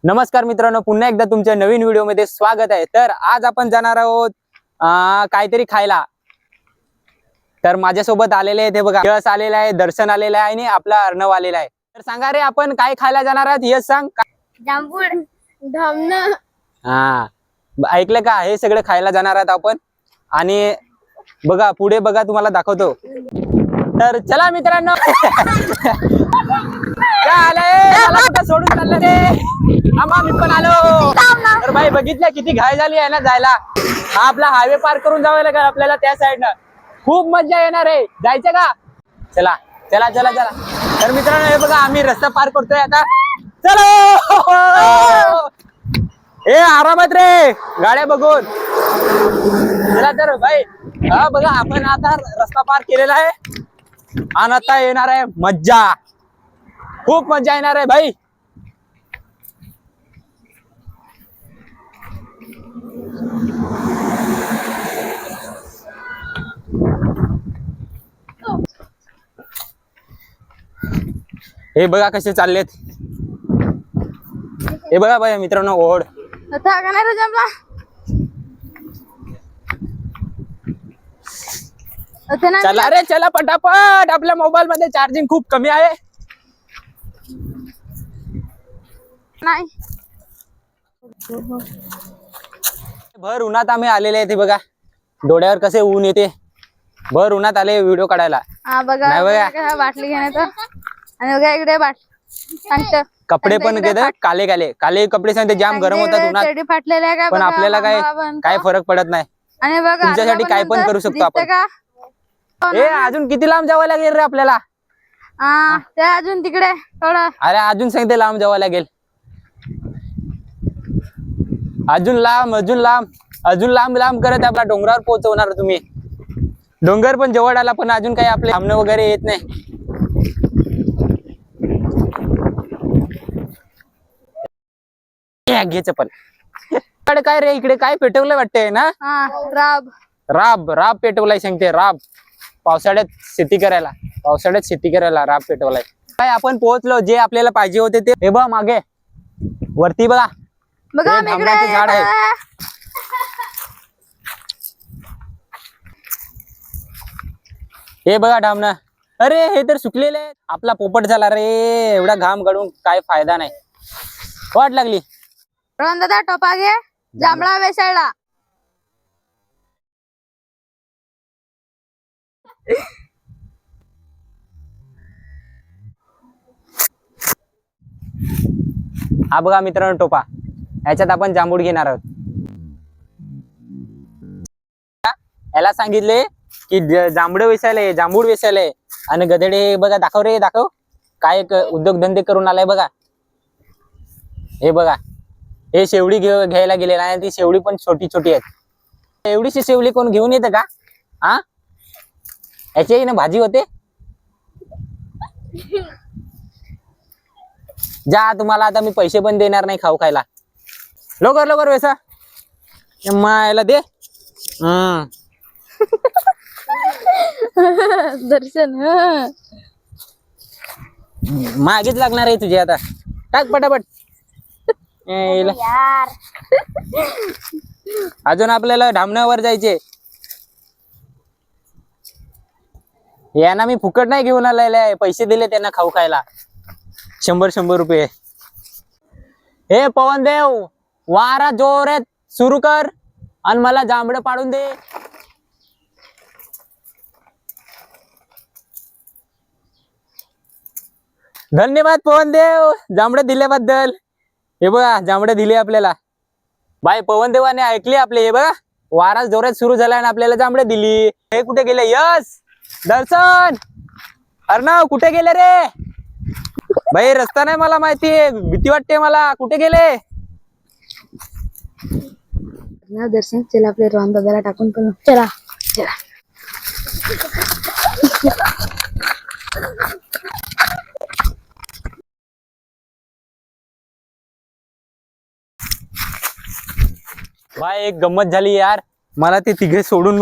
नमस्कार मित्रांनो, पुन्हा एकदा तुमच्या नवीन व्हिडिओमध्ये स्वागत आहे। तर आज आपण जाणार आहोत काहीतरी खायला। तर माझ्यासोबत आलेले आहेत, हे बघा, यश आलेला आहे, दर्शन आलेला आहे आणि आपला अर्णव आलेला आहे। तर सांगा रे, आपण काय खायला जाणार आहोत? यश सांग। जांभूळ धामणं। हा, ऐकलं का? हे सगळं खायला जाणार आहोत आपण। आणि बघा, पुढे बघा, तुम्हाला दाखवतो। तर चला मित्रांनो। काय आलंय? मला कुठं सोडून चाललं रे? आम्हा मी पण आलो। तर भाई बघितलं किती घाई झाली आहे ना जायला। हा आपला हायवे पार करून जावं लागेल आपल्याला त्या साईडनं। खूप मजा येणार आहे, जायचं का? चला चला चला चला। तर मित्रांनो, हे बघा, आम्ही रस्ता पार करतोय आता। चलो ए, आरामात रे, गाड्या बघून चला। तर भाई, हा बघा, आपण आता रस्ता पार केलेला आहे आणि आता येणार आहे मज्जा। खूप मजा येणार आहे भाई। हे बघा कसे चाललेत, हे बघा भाई मित्रांनो, ओढ आता का नाही रे जमला? चला रे, चला पटापट। आपल्या मोबाईल मध्ये चार्जिंग खूप कमी आहे। नाही, भर उन्हात आम्ही आलेले आहे, ते बघा डोळ्यावर कसे ऊन येते। भर उन्हात आले व्हिडिओ काढायला। हा बघा, नाही बघा, बघा बाटली घेण्याचं। आणि बघा इकडे सांगतं कपडे पण घेतात काले काले काले कपडे सांगते, जाम गरम होतात उन्हात, चेडी फाटलेले आहे का? पण आपल्याला काय फरक पडत नाही। आणि बघा तुमच्यासाठी काय पण करू शकतो आपण। ए, अजून किती लांब जावं लागेल रे आपल्याला? हा, ते अजून तिकडे थोडं। अरे अजून सांगते लांब जावं लागेल, अजून लांब, अजून लांब, अजून लांब लांब करत आपला डोंगरावर पोहोचवणार तुम्ही। डोंगर पण जवळ आला, पण अजून काही आपले थांबणं वगैरे येत नाही। घे चप्पल। काय रे, इकडे काय पेटवलं वाटतंय ना? हा, राब राब राब पेटवलाय सांगते, राब। पावसाळ्यात शेती करायला राब पेटवलाय। काय आपण पोहोचलो, जे आपल्याला पाहिजे होते ते। हे बघ मागे वरती बघा, बघा, धामण्याचे झाड आहे। हे बघा धामणं। अरे हे तर सुकलेले आहेत। आपला पोपट झाला रे, एवढा घाम गळून काय फायदा नाही। वाट लागली। रोहन दादा, टोपा घे, जांभळा वेसायला। हा बघा मित्रांनो टोपा, याच्यात आपण जांभूळ घेणार आहोत। याला सांगितले की जांभूळ वेसायले आणि गधेडे बघा, दाखव रे दाखव, काय उद्योगधंदे करून आलाय बघा। हे बघा, हे शेवडी घ्यायला गेलेला आहे, ती शेवडी पण छोटी छोटी आहेत। एवढीशी शेवडी कोण घेऊन येतं का? हा, याची ना भाजी होते। जा, तुम्हाला आता मी पैसे पण देणार नाही खाऊ खायला। लवकर लवकर वेसा, याला दे। दर्शन मागेच लागणार आहे तुझे, आता टाक पटापट। यार, अजून आपल्याला धामण्यावर जायचे। यांना मी फुकट नाही घेऊन आलेले आहे, पैसे दिले त्यांना खाऊ खायला, 100 रुपये। हे पवनदेव, वारा जोरात सुरू कर आणि मला जांभळं पाडून दे। धन्यवाद पवनदेव, जांभळे दिल्याबद्दल। हे बघा, जांभळे दिले आपल्याला। बाय पवनदेवाने ऐकले आपले। हे बघा, वारा जोरात सुरू झाला आणि आपल्याला जांभळे दिली। हे कुठे गेले? यश, दर्शन, अर्णव कुठे गेले रे? भाई रस्ता नाही मला माहितीये, भीती वाटते मला, कुठे गेले? दर्शन, चला आपले रोहन दादाला टाकून पण चला चला। भाई एक गंमत झाली यार, मला ते तिघे सोडून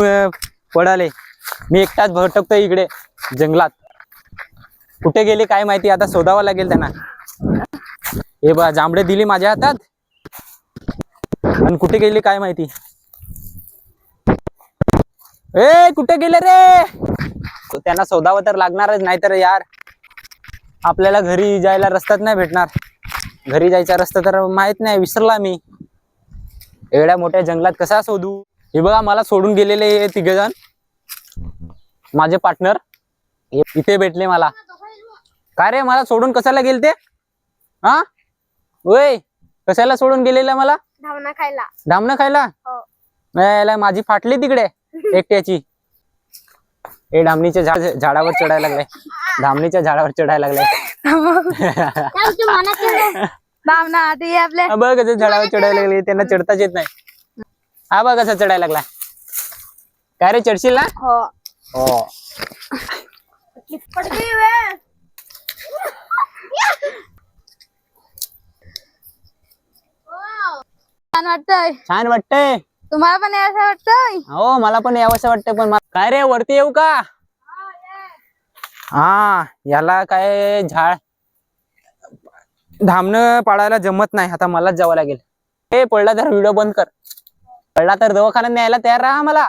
पडाले। मी एकटाच भटकतोय इकडे जंगलात। कुठे गेले काय माहिती, आता शोधावं लागेल त्यांना। हे बघा जांभळे दिली माझ्या हातात आणि कुठे गेली काय माहिती. ए कुठे गेले रे. त्यांना शोधावं तर लागणारच, नाहीतर यार आपल्याला घरी जायला रस्ताच नाही भेटणार. घरी जायचा रस्ता तर माहित नाही, विसरला मी. एवढ्या मोठ्या जंगलात कसा शोधू. हे बघा मला सोडून गेलेले हे तिघजण, माझे पार्टनर इथे भेटले मला. काय रे मला सोडून कशाला गेलते. हा ओय कशाला सोडून गेलेला मला. धावणा खायला. धामणं खायला. याला माझी फाटली तिकडे एकट्याची. हे धामणीच्या झाडावर चढायला लागले. धामणीच्या झाडावर चढायला लागले. धावणा आधी आपले. बघ कसं झाडावर चढायला लागले, त्यांना चढताच येत नाही. हा बघ कसं चढायला लागला. काय रे चढशील ना. हो हो छान वाटतंय. छान वाटतंय. तुम्हाला पण असं वाटतंय. हो मला पण यावंसं वाटतंय, पण काय रे वरती येऊ का. हा याला काय झाड धामणं पाडायला जमत नाही. आता मलाच जावं लागेल. हे पडला तर व्हिडिओ बंद कर. पडला तर दवाखान्यात न्यायला तयार राहा मला.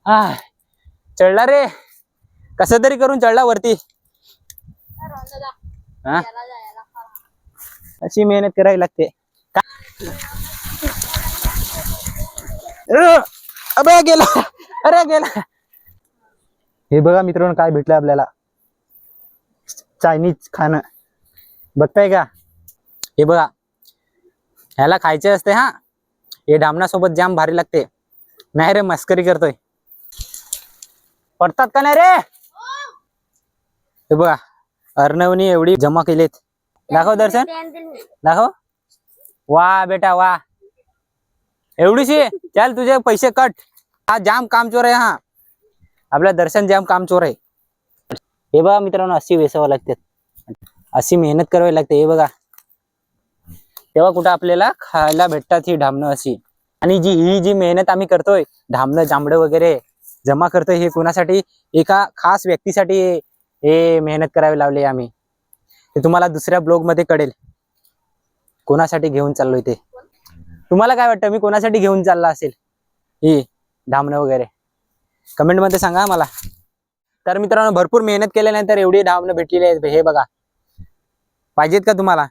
हा चढला रे, कसं तरी करून चढला वरती. हा अशी मेहनत करावी लागते. अबे गेला. अरे गेला. हे बघा मित्रांनो काय भेटलं आपल्याला. चायनीज खाणं बघताय का. हे बघा ह्याला खायचे असते. हा हे डामणासोबत जाम भारी लागते. नाही रे मस्करी करतोय. पडतात का नाही रे. हे बघा अर्णवनी एवढी जमा केलीत. दाखव दर्शन दाखव. वा बेटा वा. एवढीशी चल तुझे पैसे कट. हा जाम कामचोर आहे. हा आपला दर्शन जाम कामचोर आहे. हे बघा मित्रांनो अशी वेसावं लागते, अशी मेहनत करावी लागते. हे बघा तेव्हा कुठं आपल्याला खायला भेटतात ही धामणं अशी. आणि ही जी मेहनत आम्ही करतोय, धामणं जांभळं वगैरे जमा करतोय, हे कोणासाठी, एका खास व्यक्तीसाठी हे मेहनत करावी लावली आम्ही. ते तुम्हाला दुसऱ्या ब्लॉग मध्ये कळेल कोणासाठी घेऊन चाललोय ते. तुम्हाला काय वाटतं मी कोणासाठी घेऊन चालला असेल ही धामणं वगैरे, कमेंट मध्ये सांगा मला. तर मित्रांनो भरपूर मेहनत केल्यानंतर एवढी धामणं भेटलेली आहेत. हे बघा पाहिजेत का तुम्हाला.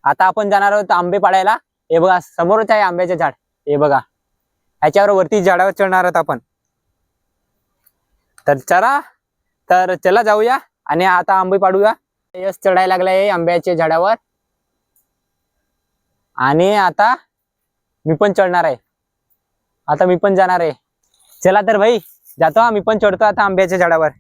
आता आपण जाणार आहोत आंबे पाडायला. हे बघा समोरच आहे आंब्याचे झाड. हे बघा ह्याच्यावर वरती झाडावर चढणार आहोत आपण. तर चला जाऊया आणि आता आंबे पाडूया. यश चढायला लागलाय आंब्याच्या झाडावर आणि आता मी पण चढणार आहे. आता मी पण जाणार आहे. चला तर भाई जातो. मी पण चढतो आता आंब्याच्या झाडावर.